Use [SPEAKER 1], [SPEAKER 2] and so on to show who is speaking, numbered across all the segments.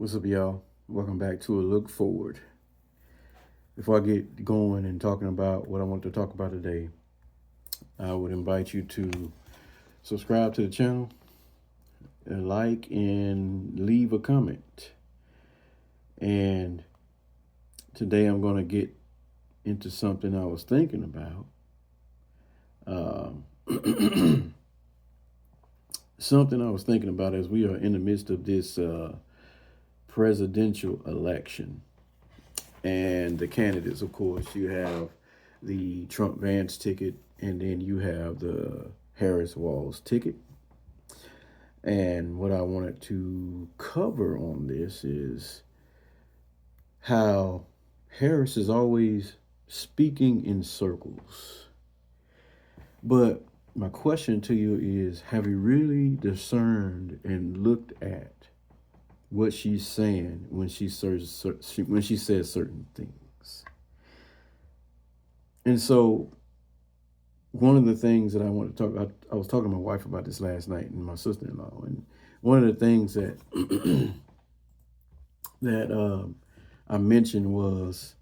[SPEAKER 1] What's up, y'all? Welcome back to a look forward. Before I get going and talking about what I want to talk about today, I would invite you to subscribe to the channel, and like, and leave a comment. And today I'm going to get into something I was thinking about. Something I was thinking about as we are in the midst of this presidential election. And the candidates, of course, you have the Trump Vance ticket, and then you have the Harris Walls ticket. And what I wanted to cover on this is how Harris is always speaking in circles. But my question to you is, have you really discerned and looked at what she's saying when she says certain things? And so one of the things that I want to talk about, I was talking to my wife about this last night and my sister-in-law, and one of the things that I mentioned was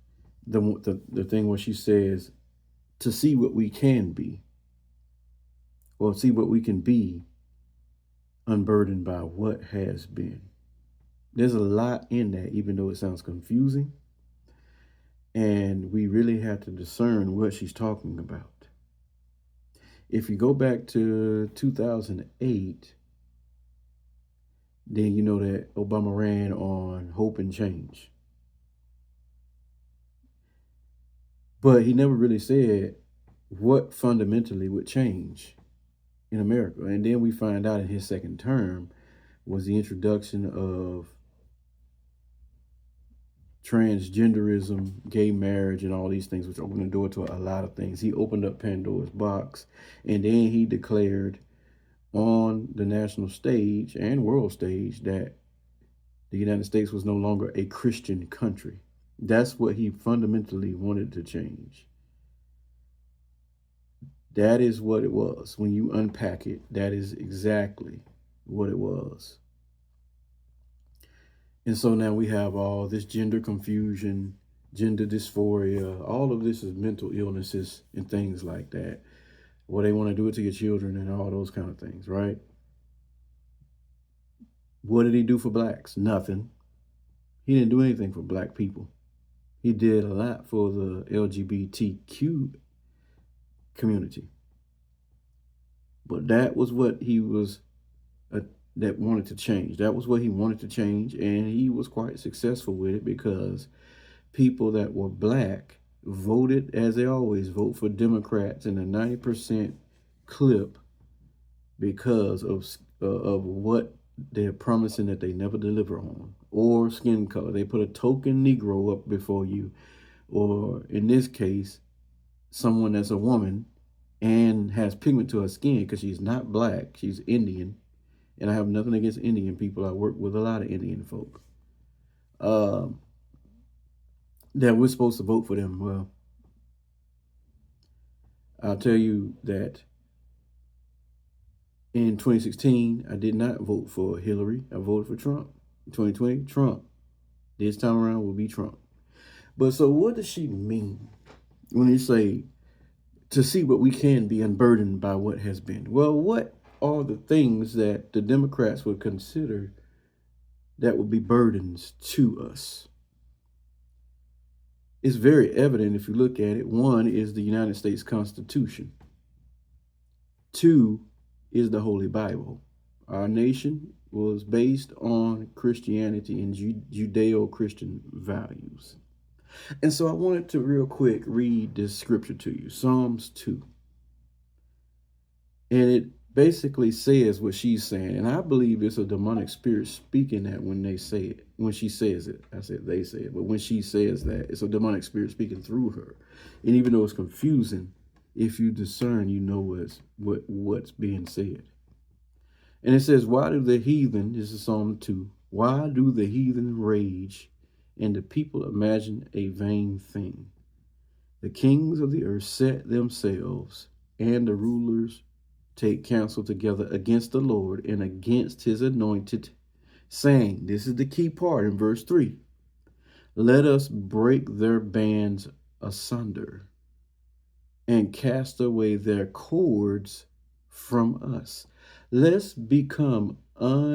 [SPEAKER 1] the thing where she says to see what we can be, or see what we can be unburdened by what has been. There's a lot in that, even though it sounds confusing. And we really have to discern what she's talking about. If you go back to 2008, then you know that Obama ran on hope and change. But he never really said what fundamentally would change in America. And then we find out in his second term was the introduction of transgenderism, gay marriage, and all these things, which opened the door to a lot of things. He opened up Pandora's box, and then he declared on the national stage and world stage that the United States was no longer a Christian country. That's what he fundamentally wanted to change. That is what it was. When you unpack it, that is exactly what it was. And so now we have all this gender confusion, gender dysphoria. All of this is mental illnesses and things like that. Well, they want to do it to your children and all those kind of things, right? What did he do for blacks? Nothing. He didn't do anything for black people. He did a lot for the LGBTQ community. But that was what he was that wanted to change. That was what he wanted to change, and he was quite successful with it because people that were black voted, as they always vote, for Democrats in a 90% clip because of what they're promising that they never deliver on, or skin color. They put a token Negro up before you, or in this case, someone that's a woman and has pigment to her skin because she's not black, she's Indian. And I have nothing against Indian people. I work with a lot of Indian folk. That we're supposed to vote for them. Well, I'll tell you that in 2016, I did not vote for Hillary. I voted for Trump. In 2020, Trump. This time around will be Trump. But so what does she mean when you say to see what we can be unburdened by what has been? Well, what are the things that the Democrats would consider that would be burdens to us? It's very evident if you look at it. One is the United States Constitution. Two is the Holy Bible. Our nation was based on Christianity and Judeo-Christian values. And so I wanted to real quick read this scripture to you, Psalms 2. And it basically says what she's saying. And I believe it's a demonic spirit speaking that when they say it, when she says it. I said they say it, but when she says that, it's a demonic spirit speaking through her. And even though it's confusing, if you discern, you know what's being said. And it says, why do the heathen, this is Psalm 2, why do the heathen rage and the people imagine a vain thing? The kings of the earth set themselves, and the rulers take counsel together against the Lord and against his anointed saying, this is the key part in verse 3, let us break their bands asunder and cast away their cords from us. Let's become unburdened.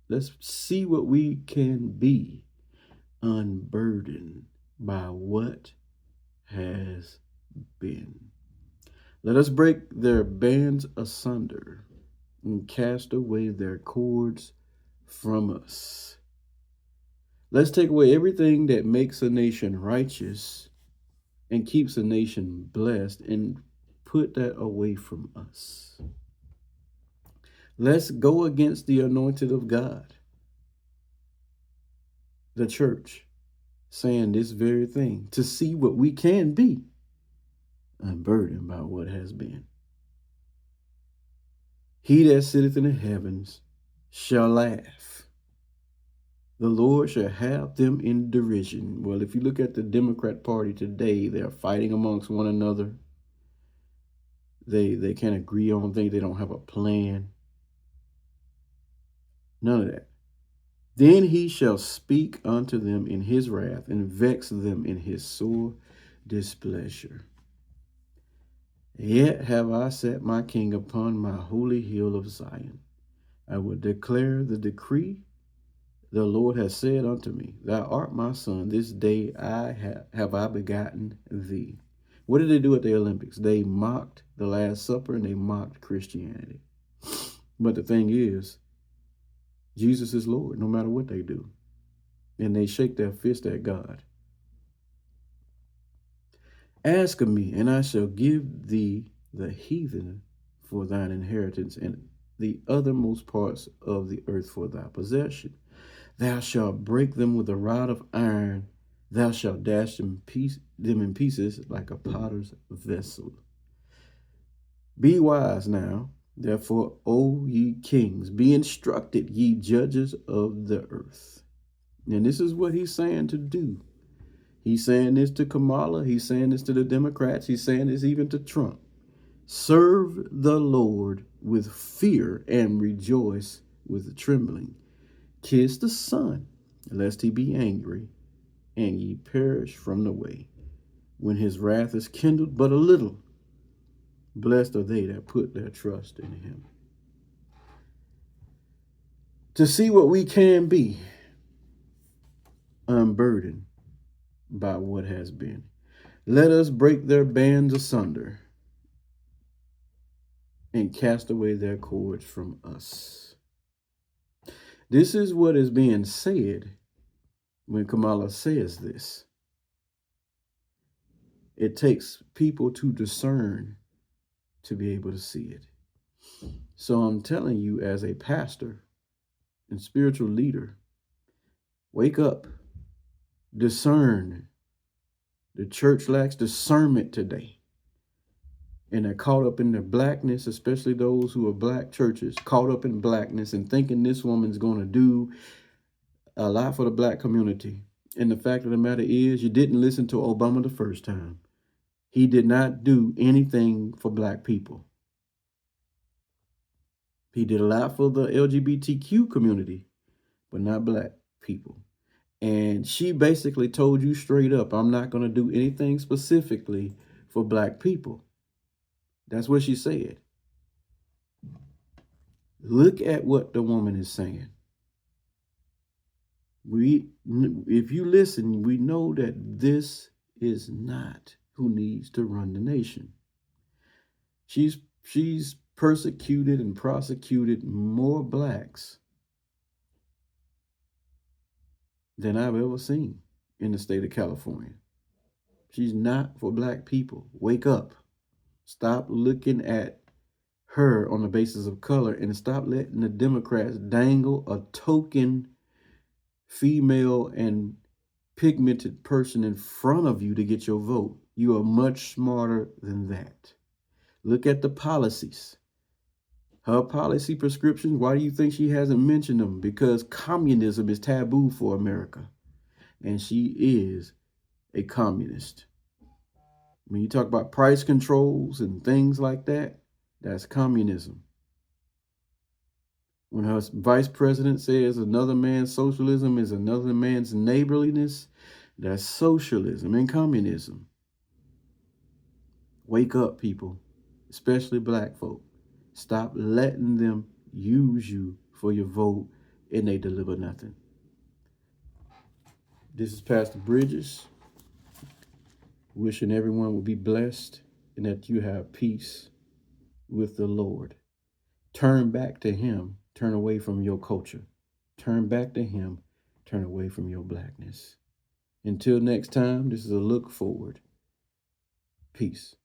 [SPEAKER 1] Let's see what we can be unburdened by what has been. Let us break their bands asunder and cast away their cords from us. Let's take away everything that makes a nation righteous and keeps a nation blessed and put that away from us. Let's go against the anointed of God, the church, saying this very thing to see what we can be unburdened by what has been. He that sitteth in the heavens shall laugh. The Lord shall have them in derision. Well, if you look at the Democrat Party today, they're fighting amongst one another. They can't agree on things. They don't have a plan. None of that. Then he shall speak unto them in his wrath and vex them in his sore displeasure. Yet have I set my king upon my holy hill of Zion. I will declare the decree. The Lord has said unto me, thou art my son, this day have I begotten thee. What did they do at the Olympics? They mocked the Last Supper and they mocked Christianity. But the thing is, Jesus is Lord, no matter what they do. And they shake their fist at God. Ask of me, and I shall give thee the heathen for thine inheritance, and the othermost parts of the earth for thy possession. Thou shalt break them with a rod of iron. Thou shalt dash them in pieces like a potter's vessel. Be wise now, therefore, O ye kings, be instructed, ye judges of the earth. And this is what he's saying to do. He's saying this to Kamala. He's saying this to the Democrats. He's saying this even to Trump. Serve the Lord with fear and rejoice with trembling. Kiss the Son, lest he be angry, and ye perish from the way, when his wrath is kindled but a little. Blessed are they that put their trust in him. To see what we can be unburdened by what has been. Let us break their bands asunder and cast away their cords from us. This is what is being said when Kamala says this. It takes people to discern to be able to see it. So I'm telling you, as a pastor and spiritual leader, wake up, discern. The church lacks discernment today. And they're caught up in their blackness, especially those who are black churches, caught up in blackness and thinking this woman's going to do a lot for the black community. And the fact of the matter is, you didn't listen to Obama the first time. He did not do anything for black people. He did a lot for the LGBTQ community, but not black people. And she basically told you straight up, I'm not going to do anything specifically for black people. That's what she said. Look at what the woman is saying. If you listen, we know that this is not who needs to run the nation. She's persecuted and prosecuted more blacks than I've ever seen in the state of California. She's not for black people. Wake up. Stop looking at her on the basis of color and stop letting the Democrats dangle a token female and pigmented person in front of you to get your vote. You are much smarter than that. Look at the policies. Her policy prescriptions, why do you think she hasn't mentioned them? Because communism is taboo for America. And she is a communist. When you talk about price controls and things like that, that's communism. When her vice president says another man's socialism is another man's neighborliness, that's socialism and communism. Wake up, people, especially black folk. Stop letting them use you for your vote and they deliver nothing. This is Pastor Bridges, wishing everyone will be blessed and that you have peace with the Lord. Turn back to him. Turn away from your culture. Turn back to him. Turn away from your blackness. Until next time, this is a look forward. Peace.